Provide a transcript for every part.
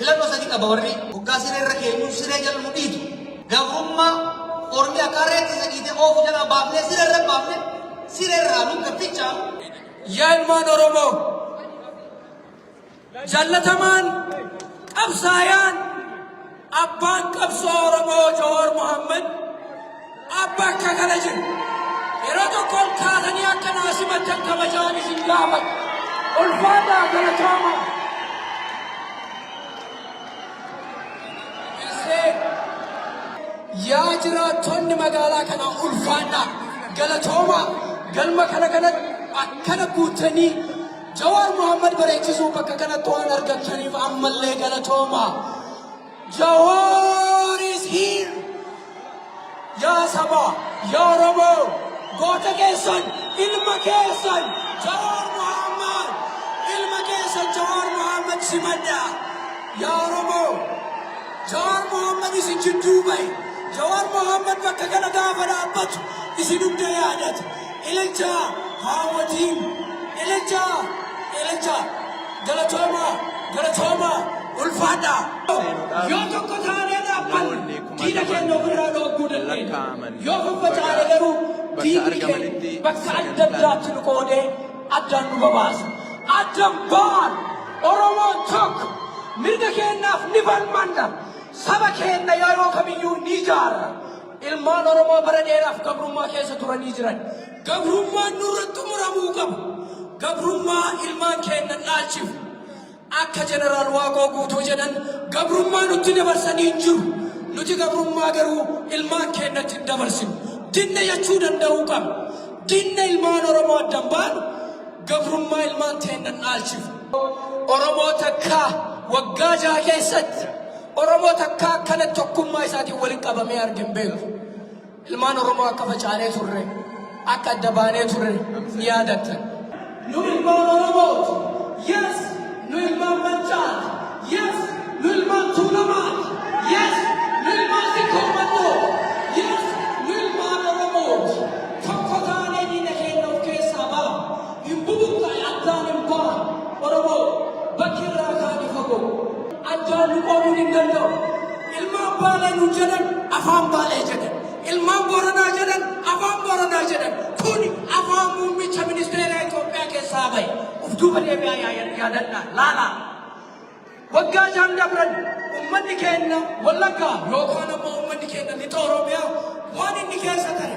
filannoo sadii qaba warri hoggaa siree irra keenyu siree jala nu dhiitu gabrummaa ormi akareetti sadii oofu jala baafnee siree irra baafnee siree irraa nu gabbicha yaa ilmaan Oromoo jallatamaan qabsaayaan abbaan qabsoo Oromoo Jawaar Mohaammed abbaa akka kana jiru yeroo tokko kaatanii akka naasimattan kabajaan isin gaafatu ulfaataa galatooma yaa jiraattonni magaalaa kana ulfaataa galatooma galma kana akkana guutanii Jawaar Mohaammed bareechisuu bakka kanatti waan argataniif ammallee galatooma. Jawaar is here. Yaa saba, yaa Oromoo, goota keessan, ilma keessan, Jawaar Mohaammed, ilma keessan Jawaar Mohaammed simadda. Yaa Oromoo, Jawaar Mohaammed isin jidduu bahe. Jawaar Mohaammed bakka kana gaafa dhaabbatu isin hunda yaadata. Ilaalcha haawwatiin, ilaalcha galatooma ulfaadha. Yoo tokko taanee dhaabban diina keenya ofirraa dhooguu dandeenya. Yoo faffaca'ee garuu diinni keenya bakka adda addaatti nu qoodee addaan nu babaasa. Addaan ba'an Oromoon tokko mirga keenyaaf ni falmanna. Saba keenya yeroo kamiyyuu ni ijaarra. Ilmaan Oromoo bara dheeraaf gabrummaa keessa turanii jiran. Gabrummaan nurratti muramuu qabu. Gabrummaa ilmaan keenya dhaalchifu. Akka jeneraal Waaqoo guutuu jedhan gabrummaa nutti dabarsanii hin jiru. Nuti gabrummaa garuu ilmaan keenyatti hin dabarsinu. Dinna jechuu danda'uu qabna. Dinna ilmaan Oromoo addaan baanu gabrummaa ilmaan keenya dhaalchifu. Oromoo takkaa waggaa jaha keessatti Oromoo takkaa akkanatti tokkummaa isaatiin waliin qabamee argin beeku. Ilmaan Oromoo akka facaalee turre, akka adda baanee turre ni yaadattan. Nu ilmaan Oromooti. Yes, nu ilmaan Mancaati. Yes, nu ilmaan Tuulamaati. Yes, nu ilmaan Sikkoommannoo. Yes, nu ilmaan Oromooti. Tokko taanee diina keenya of keessaa ba'a. Hin bubuqqa'e addaan hin ba'a. Oromoo bakki irraa kaanii fagoo. Addaan nu qooduu hin danda'u. Ilmaan Baalee nu jedhan afaan Baalee jedhan. Ilmaan Booranaa jedhan afaan Booranaa jedhan. Kun afaan muummicha ministeera Itoophiyaa keessaa bahe. Uf duuba deebi'aa yaadadhaa laala. Waggaa jaan dabran uummanni keenya Wallaggaa yookaan ammoo uummanni keenya lixa Oromiyaa waan inni keessa ta'e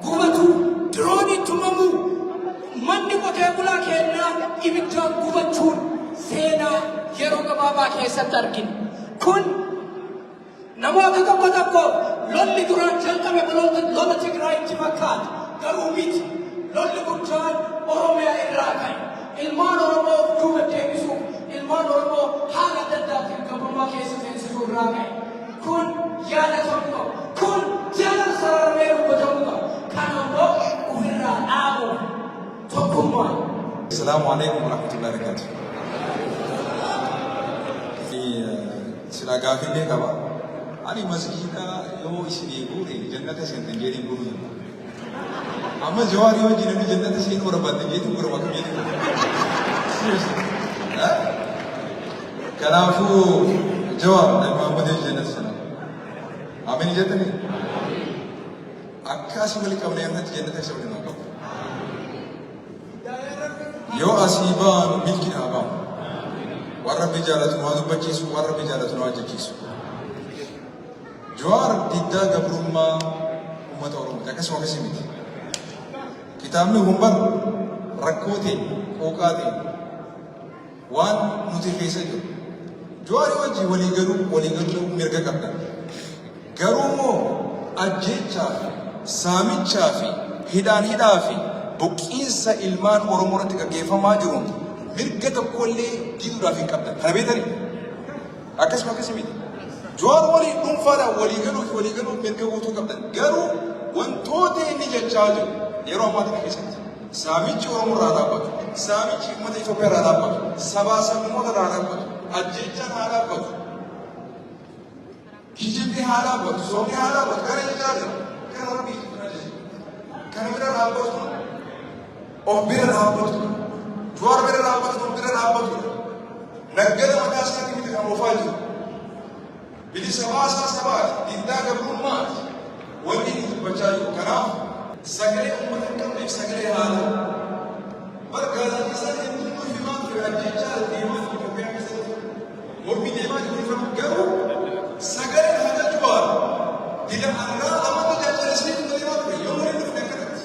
gubatu diroonii tumamuu manni qotee bulaa keenyaa ibiddaan gubachuun seenaa yeroo gabaabaa keessatti argina. Kun namoota tokko lolli duraan jalqabe lola Tigraayitti fakkaata. Garuu miti lolli guddaan Oromiyaa irraa ka'e. Ilmaan Oromoo duuba deebisuuf ilmaan Oromoo haala adda addaatiin gabrummaa keessa seensisuu irraa ka'e. Kun yaada tokko, kun jaalala sararamee dubbatamuu qaba. Kana immoo ofirraa dhaabuu tokkummaa. Assalaamu alaikum warahmatullahi wabarakatuh. Sila gaafillee qaba. Ani masjiida yoo isinii guure jannata seentan jedhin guuru. Amma Jawaar yoo jiran jannata seen barbaadde jedhin guuru bakka jedhin. Kanaafuu Jawaar Mohaammed jannata sana. Amin jettanii? Akka asii waliin qabnee irratti jannata isa waliin qabu. Yoo asii baanu milki haa baanu. Warra Rabbi jaalatu nu haa dubbachiisu, warra Rabbi jaalatu nu haa jajjiisu. Jawaar diddaa gabrummaa uummata Oromooti akkasuma akkasii miti. Kitaabni humbar rakkoo ta'e, qooqaa ta'e waan nuti keessa jiru. Jawaar wajjin waliigaluu mirga qabda. Garuu immoo ajjeechaa fi saamichaa fi hidhaa fi buqqiinsa ilmaan Oromoo irratti gaggeeffamaa jiruun mirga tokkollee diduudhaaf hin qabdan. Kana beektanii? Akkasuma akkasii miti. Jawaar walii dhuunfaadhaan waliigaluuf mirga guutuu qabdan. Garuu wantoota inni jechaa jiru yeroo ammaa kana keessatti saamichi Oromoo irraa dhaabbatu, saamichi uummata Itoophiyaa irraa dhaabbatu, sabaa sabummoota irraa dhaabbatu, ajjeechaan haa dhaabbatu, kijibni haa dhaabbatu, soomni haa dhaabbatu. Kana jechaa jira. Kana rabbii kana bira dhaabbatu, of bira dhaabbatu, Jawaar bira dhaabbatu, of bira dhaabbatu. daggala mataa isaanii miti kan oofaa jiru. Bilisa baasaa sabaati, diddaa gabrummaati. Wanni inni dubbachaa jiru. Kanaaf sagalee uummata hin qabneef sagalee haalaa. Bargaazaa keessatti hundinuu himaa ture ajjechaa deemaa ture Itoophiyaa keessatti. Mormii deemaa jiru garuu sagalee haala ju'aa. Dila argaa amata jajjabeessee deemaa ture yoo waliin dhufe akkanatti.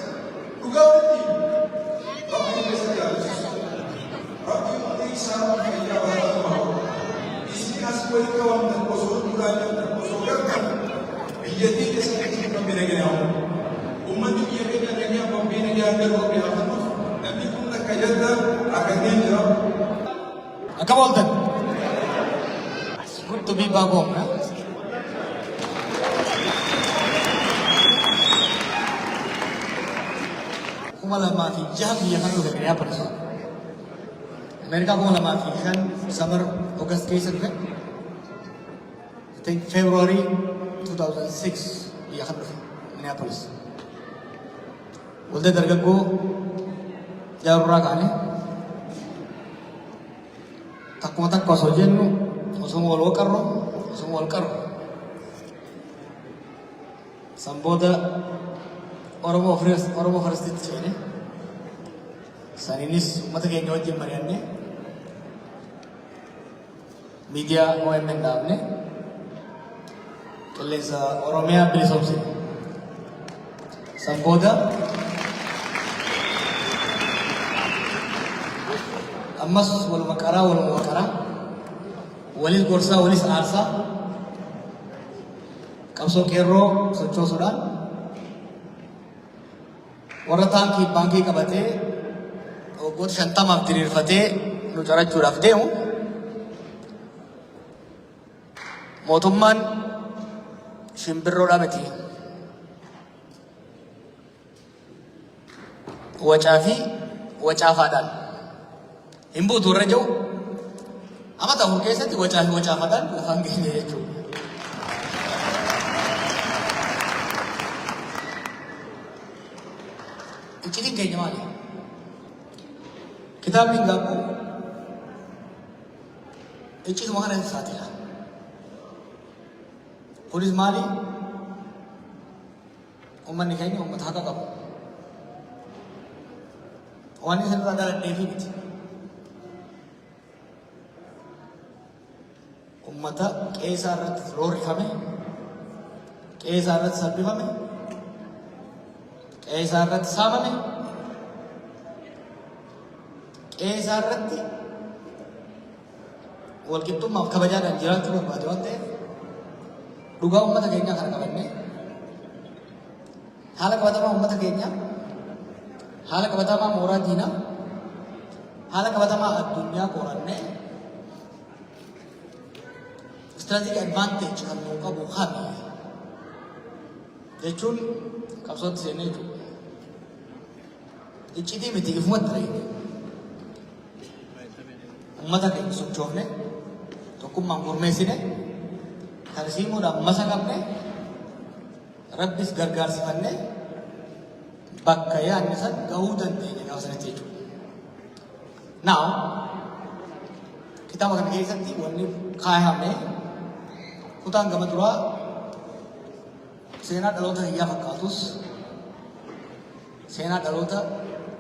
Dhugaa walitti rabbiin keessatti yaadachisa. Rabbiin hundi isaa fayyaa barbaadu. Isni as waliin qabamtan osoo duraan jirtan osoo gartan biyyattii keessatti kan miidhaginaa. Uummanni biyya keenya nagaa bombee nagaa garuu dhiyaatamuuf namni kun akka jadda akka jira. Akka booltan. It's good to be back home. Kuma lama fi jaha biyya kan dhufe gaya perso. Amerika kuma lama fi kan summer August keessa dhufe. I think February 2006 biyya kan dhufe Minneapolis. Walda dargaggoo jaarurraa kaane takkuma takka osoo jennu osoo wal qarru san booda Oromoo Firistitti ceene saniinis uummata keenya wajjin mari'anne miidiyaa OMN dhaabne qilleensa Oromiyaa bilisoomsine san booda ammas waluma qaraa walis gorsaa walis aarsaa qabsoo qeerroo sochoosuudhaan warra taankii baankii qabatee waggoota 50 diriirfatee nu carachuudhaaf deemu mootummaan shimbirroodhaa miti wacaa fi wacaafaadhaan hin buutu irra jiru amma ta'u keessatti wacaa fi wacaafaadhaan lafaan geenye jechuudha. Iccitiin keenya maali? Kitaabni gaabbu iccituma kana isaatiidha. Kunis maali? Uummanni keenya uummata haqa qabu. Waan isin irraa dhaladheefi miti. Uummata qeesaa irratti roorrifame, qeesaa irratti salphifame, qeesaa irratti saamame, qeesaa irratti walqixxummaaf kabajaadhaan jiraachuu barbaade waan ta'eef dhugaa uummata keenyaa kana qabannee haala qabatamaa uummata keenyaa, haala qabatamaa mooraa diinaa, haala qabatamaa addunyaa qorannee strategic advantage kan nuu qabu kami jechuun qabsootti seenee jechuudha. Iccitii miti ifumatti ta'e uummata keenya sochoofne tokkummaan gurmeessine tarsiimuudhaan masa qabne rabbis gargaarsifanne bakka yaadne san gahuu dandeenya gaafa sanatti jechuudha. Now kitaaba kana keessatti wanni kaayame kutaan gama duraa seenaa dhaloota hiyyaa fakkaatus seenaa dhaloota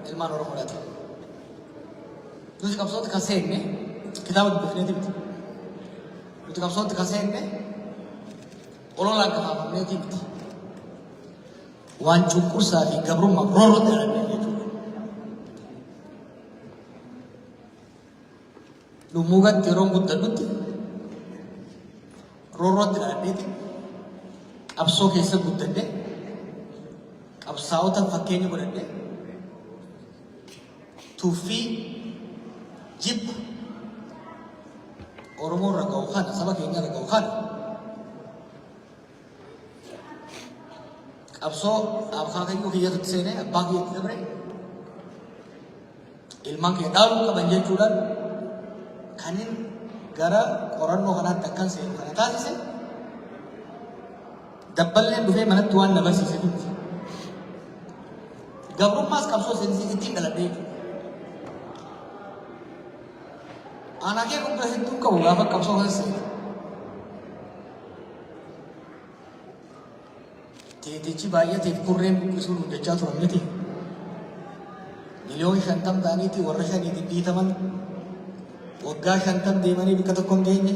ilmaan Oromoodhaati. Nuti qabsootti kan seenne kitaaba dubbifneeti miti. Nuti qabsootti kan seenne ololaan kafaafamneeti miti. Waan cunqursaa fi gabrummaa roorrootti dhaladhee jechuudha. Dhummuugatti yeroo guddadhutti roorrootti dhaladheeti qabsoo keessa guddadhe qabsaa'ota fakkeenya godhadhe tuuffii jibba Oromoo irra ga'u kana saba keenya irra ga'u kana qabsoo akaakayyuu kiyyatutti seenee abbaa kiyyatti dabre ilmaan kiyya dhaaluu qaban jechuudhaan kanin gara qorannoo kanaatti akkan seenu kana taasise dabballeen dhufee manatti waan na barsiise miti. Gabrummaas qabsoo seenisii ittiin dhaladhee Anaknya kung kahintong ka, wala ka kapso kasi. Titichi baay'ee teef kurreen buqqisuun hojjechaa turan miti. Miliyoon 50 ta'aniiti warra shaniitiin dhiitaman. Waggaa 50 deemanii bakka tokko hin geenye.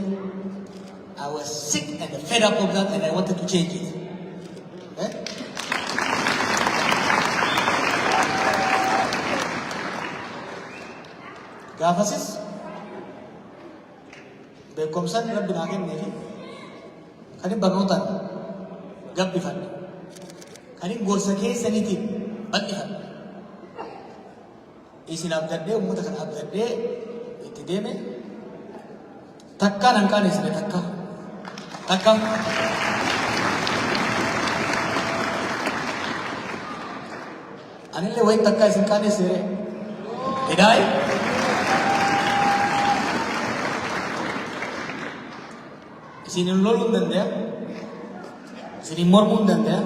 I was sick and fed up of that and I wanted to change it. Eh? Gaafasis beekumsaan rabbi naa kenneefi kan hin barnootaan gabbifadhe kan hin gorsa keessaniitiin bal'ifadhe isin abdaddee uummata kana abdaddee itti deeme takkaan hanqaan isine takka anillee wayin takka isin qaanesseere edaayi isinin loluu hin danda'a isinin mormuu hin danda'a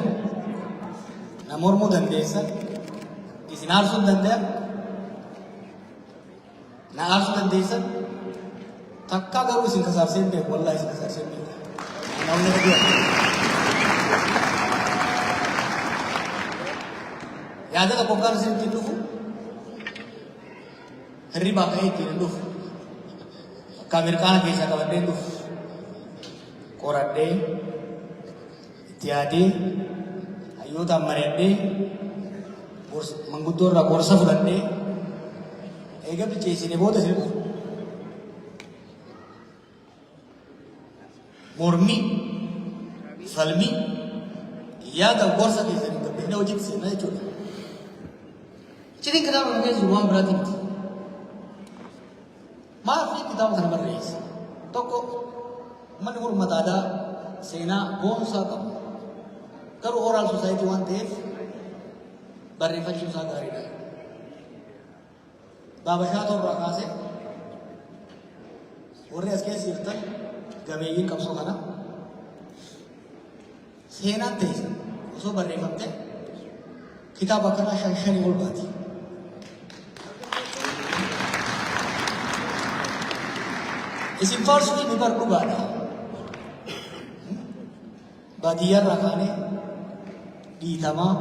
na mormuu dandeessa isin aarsuu hin danda'a na aarsuu dandeessa takkaa garuu isin kasaarsee hin beeku wallaahi isin kasaarsee hin beeku ana humna dhabi'a yaada tokko kan isin ittiin dhufu hirribaa ka'ee ittiin hin dhufu akka Ameerikaana keessaa qabadhee hin dhufu qoradhee itti yaadee hayyootaan mari'adhee manguddoo irraa gorsa fudhadhee eega bilcheessine booda isin dhufu mormii falmii yaada gorsa keessanii gabbifnee hojiitti seenaa jechuudha. Citiin kitaaba kana keessu waan biraatiin miti. Maaliif kitaaba kana barreesse? Tokko manni mormata aadaa seenaa boonsaa qabu. Garuu oral society waan ta'eef barreeffachuu isaa gaariidha. Baabashaatoo irraa kaasee warri as keessa jirtan gameeyyiin qabsoo kana seenaan ta'e osoo barreeffamte kitaaba kanaa 5 ol baati. Isin faarsuu ni dhugaadha. Baadiyyaa irraa kaanee dhiitamaa,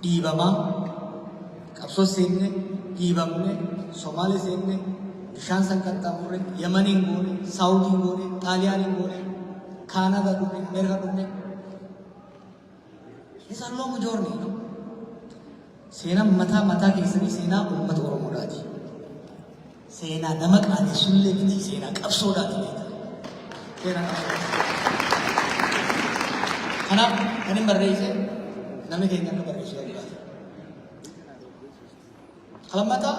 dhiibamaa, qabsoo seenne, dhiibamne, Somaalee seenne, bishaan san qaxxaamurre, Yamaniin goone, Saawudiin goone, Xaaliyaaniin goone, Kaanadaa dhufne, Ameerikaa dhufne. Isaan loomu joorni. Seenaan mataa keessanii seenaa uummata Oromoodhaati. Seenaa nama qaanessullee miti seenaa qabsoodhaati beekama. Seenaa qabsoodhaati. Kanaaf kan hin barreesse namni keenya akka barreessu barbaada. Lammataa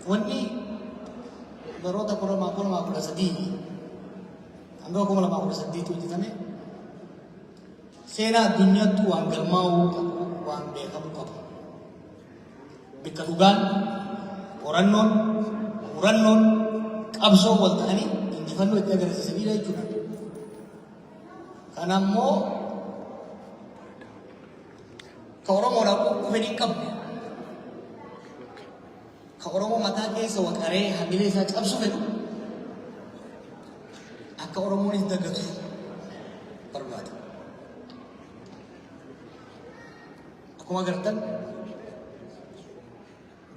wanni baroota 2013 hanga 2018 hojjetame seenaa addunyaatti waan galmaa'uu qabu waan beekamu qabu. Bakka dhugaan qorannoon qabsoo wal ta'anii injifannoo itti agarsiisanidha jechuudha. Kana immoo ka Oromoodhaaf fedhii hin qabne ka Oromoo mataa keessa waqaree hamilee isaa cabsu fedhu akka Oromoonis daggatu barbaada. Akkuma agartan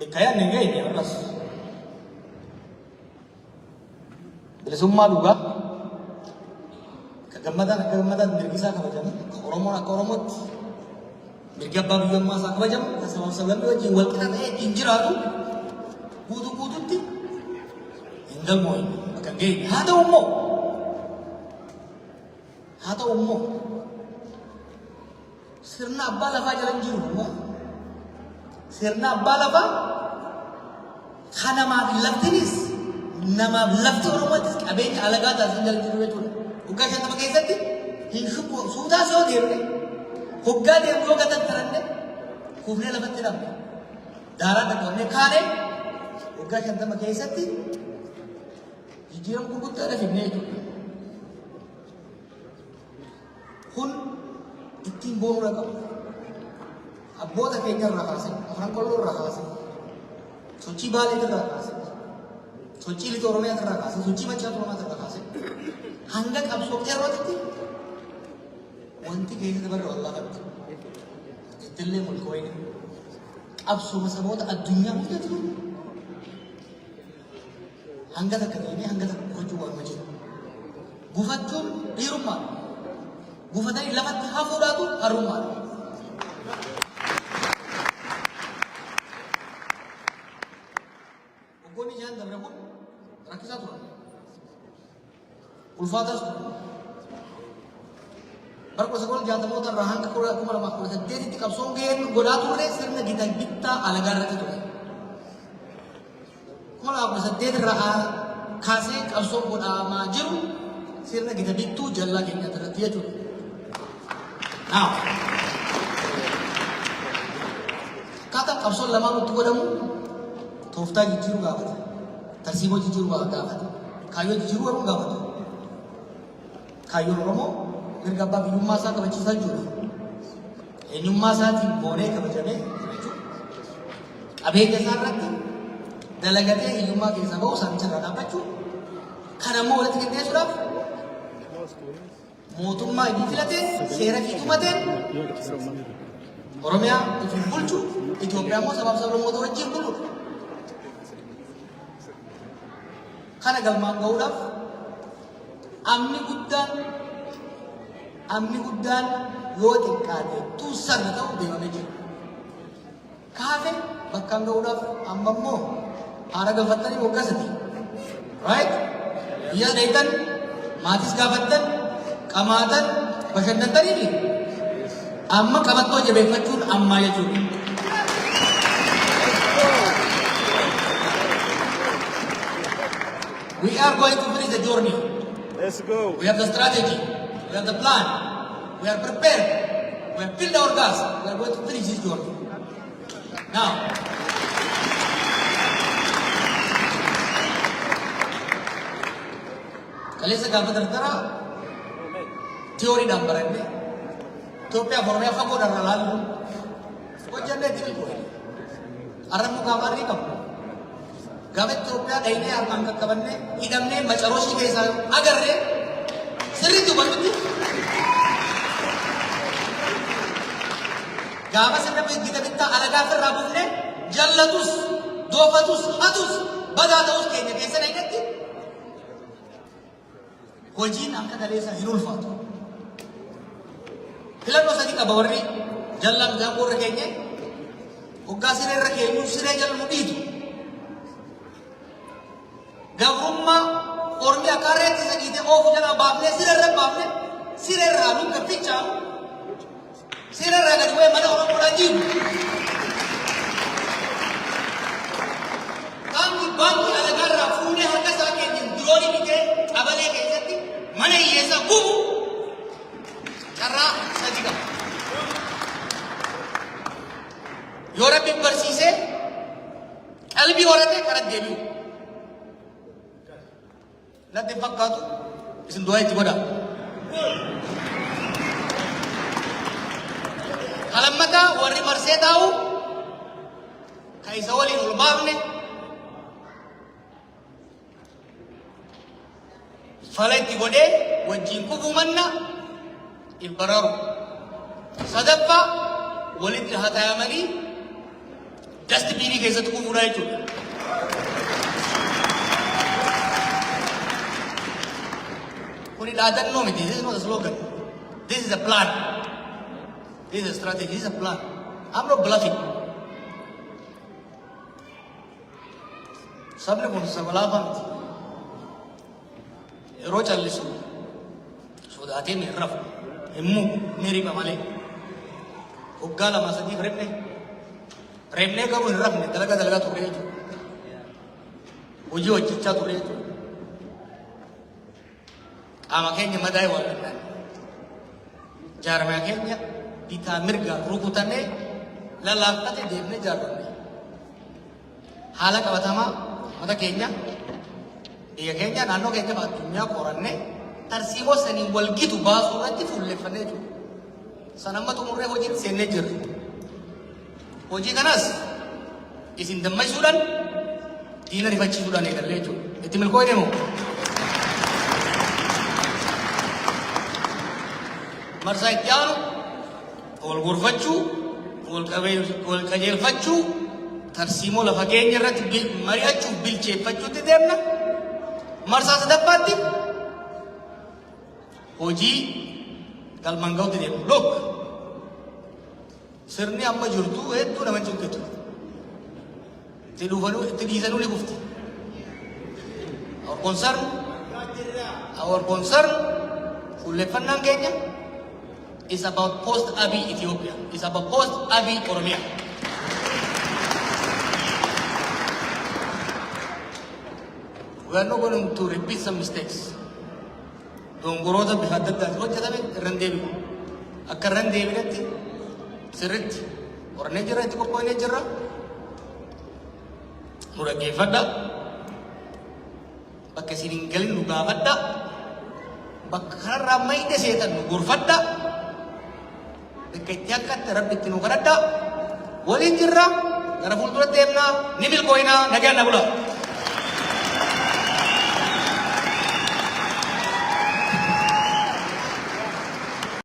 bakka yaadne hin geenye ammas bilisummaa dhugaa ka gammadaan akka gammadaan mirgi isaa kabajamu ka Oromoon akka Oromootti mirgi abbaa biyyummaa isaa kabajamu ka sabaaf sablammii wajjin wal qixa ta'ee ittiin jiraatu guutuutti hin galmoo'in bakka hin geenye. Haa ta'u immoo sirna abbaa lafaa jala hin jiru immoo sirna abbaa lafaa kan namaaf laftinis namaaf lafti Oromootis qabeenya alagaa taasisan jala jiru jechuudha. Waggaa 50 keessatti hin shubbu suutaas yoo deemne hoggaa deemnu yoo gatattiranne kuufnee lafatti dhabne daaraa dhaqqabne kaanee waggaa 50 keessatti jijjiirama gurguddaa fidnee jechuudha. Kun ittiin boonuu qabu. Abboota keenya irraa kaasee, afran qolloo irraa kaasee, sochii baalee irraa kaasee, sochii lixa Oromiyaa irraa kaasee sochii Machaa Oromiyaa irraa kaasee hanga qabsoo qeerrootitti wanti keessa barra walaa qabdi. Ittillee mul'ooyne qabsoo saboota addunyaa mudatu hanga takka deemee hanga takka gochuu waan jiru. Gufachuun dhiirummaa. Gufatanii lafatti hafuudhaatu harummaa. Oggoonni ijaan dabre kun rakkisaa turan. Ulfaataas turan. Bara 1960 irraa hanga 2018tti qabsoon gaheen godhaa turre sirna bittaa alagaa irratti ture. 2018 irraa kaasee qabsoon godhamaa jiru sirna bittuu jallaa keenya irratti jechuudha. Now, kata qabsoon lamaan nutti godhamu tooftaa jijjiiruu gaafata. Tarsiimoo jijjiiruu gaafata. Kaayyoo jijjiiruu garuu gaafata. Kaayyoon Oromoo mirga abbaa biyyummaa isaa kabachiisaa jiru. Eenyummaa isaatiin boonee kabajamee jechuudha. Qabeenya isaa irratti dalagatee hiyyummaa keessaa bahu saamicha irraa dhaabbachuu. Kan ammoo walitti qindeessuudhaaf mootummaa inni filatee seera fi tumateen Oromiyaa itti bulchu Itoophiyaa immoo sabaaf sablammoota wajjin buluudha. Kana galmaan gahuudhaaf amni guddaan yoo xiqqaate tuussarra ta'u deemamee jira. Kaafe bakkaan gahuudhaaf amma immoo haara galfattanii moggaasati. Right? Biyya dheeytan maatis gaafattan qamaatan bashannantanii amma qabattoo jabeeffachuun ammaa jechuudha. We are going to finish the journey. Let's go. We have the strategy. We have the plan. We are prepared. We have filled our gas. We are going to finish this journey. Now, kaleessa gaafa dardara tiyooriidhaan baranne Itoophiyaa fi Oromiyaa fagoodhaan ilaallu hojjannee itti dhiquu. Arrabnu gaafaarrii qabu. Gaafa Itoophiyaa dhaynee harkaan qaqqabannee hidhamnee macarooshii keessaa agarree sirriitti hubannutti. Gaafa sirna bittaa alagaa irraa buufnee jallatus, doofatus, hatus, badaa ta'us keenya keessa dhaynatti. Hojiin akka kaleessa hin ulfaatu. Filannoo sadii qaba warri jallaan gaangoo irra keenye hoggaa siree irra keenyu siree jala nu dhiitu. Gabrummaa ormi akka reetti isa dhiite oofu jalaa baafnee siree irra baafne siree irraa nu gaffichaa siree irraa gadi bu'ee mana Oromoodhaan jiru. Baanki alagaa irraa fuunee harka isaa keenyaan diroonii bitee qabalee keessatti mana hiyyeessaa gubu carraa sadii qaba. Yoo Rabbiin barsiisee qalbii horatee karaa deebi'u. Natti hin fakkaatu isin du'aa itti godhaa. Kalammataa warri marsee taa'u kan isa waliin ol baafne fala itti godhee wajjin kufuu manna hin bararu. Sadaffaa walitti hataayamanii dastbiinii keessatti kufuudha jechuudha. Kuni dhaadannoo miti. This is not a slogan. This is a plan. This is a strategy. This is a plan. I'm not bluffing. Sabni kun sabalaafaa miti. Yeroo callisu sodaatee ni rafu. Himmu ni riba malee. Hoggaa lama sadiif reebnee garuu hin rafne dalagaa turre jechuudha. Hojii hojjechaa turre jechuudha. Qaama keenya madaa'e waan danda'an. Jaarmaa keenya bitaa mirgaan rukutannee lallaaffate deemnee jaarranne. Haala qabatamaa mata keenya biyya keenya naannoo keenya fi addunyaa qorannee tarsiimoo saniin wal gitu baasuu irratti fuulleffannee jiru. Sanamma xumurree hojiitti seennee jirra. Hojii kanas isin dammaysuudhaan diina rifachiisuudhaan eegallee jechuudha. Itti milkooyne moo? Marsaa itti aanu wal gorfachuu, wal qajeelfachuu, tarsiimoo lafa keenya irratti mari'achuuf bilcheeffachuutti deemna. Marsaa sadaffaatti hojii galmaan ga'utti deemna. Look, sirni amma jirtu hedduu nama cinqitu. Itti dhiisanuu ni kufti. Our concern, fuulleffannaan keenya is about post-Abiy Ethiopia. It's about post-Abiy Oromia. We are not going to repeat some mistakes. Dongoroota bifa adda addaatiin hojjetame irra hin deebinu. Akka irra hin deebinetti sirriitti qorannee jirra, itti qophoonee jirra. Nu dhaggeeffadha. Bakka isin hin galin nu gaafadha. Bakka kanarraa mayda seetan nu gorfadha. Bakka itti akkatti rabbi itti nu kadhadha. Waliin jirra. Gara fuuldura deemnaa ni milkooyinaa nagaan na bula.